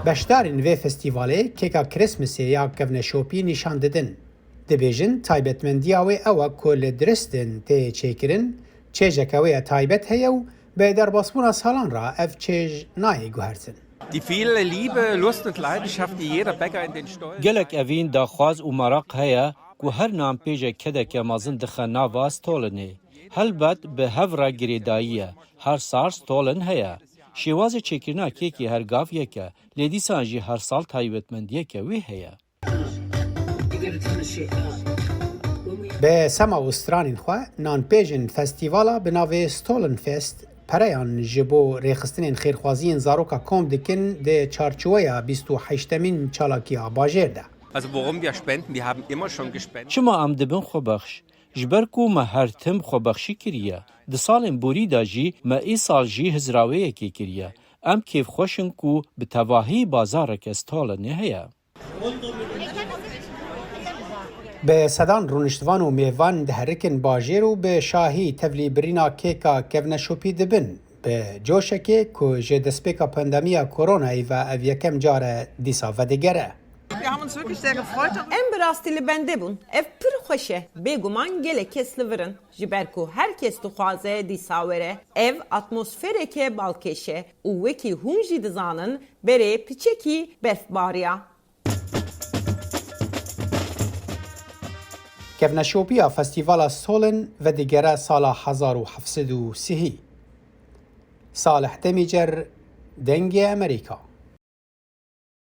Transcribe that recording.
بەشدارین vê festîvalê kêka Krîsmasê ya kevneşopî nîşan didin. Dibêjin taybetmendiya wê ew e ku li diristin tê çêkirin, çêjeke wê ye taybet heye û bi derbasbûna salan re ev çêj nayê guhertin. Die viele Liebe, Lust und Leidenschaft, die jeder Bäcker in den Stollen... Gelek evîn daxwaz û maraq heye ku her nampêjek kedeke mezin dixe nava stolinê. Helbet bi hev re girêdayî ye. Her sar stolin heye. Şêwazê çêkirina kêkê her gav yeke, lê dîsan jî her sal taybetmendiyeke wê heye. Bi sema û stranên xwe, nanpêjên festîvala bi navê Stolin Fest pereyan ji bo rêxistinên xêrxwaziyên zaroka kom dikin dê çarçoveya 28mîn çalakiya bajêr de. Also worum wir spenden, wir haben immer schon gespendet. Çima em dibin xwebexş? Ji ber ku me her tim xwebexşî kiriye. Di salên borî de jî me îsal jî hizraweyekê kiriye. Em kêfxweşin ku bi tevahî bazareke stolinê heye. Bi sedan rûniştvan û mêvan diherikin bajêr û bi şahî tevlîbirîna kêka kevneşopî dibin. Bi coşekê ku ji destpêka pandemiya koronayê ve ev yekem care dîsa vedigere. Wir haben uns wirklich sehr gefreut. Em bi rastî li bendê bûn. Ev pir xweş e. Bêguman gelek kes li virin. Ji ber ku her kes dixwaze dîsa were. Ev atmosfereke balkêş e û wekî hûn jî dizanin berê piçekî berfbariya. Kevneşopiya Festîvala Solin vedigere sala 1730. Salih Demîcer, Dengê Amerîka.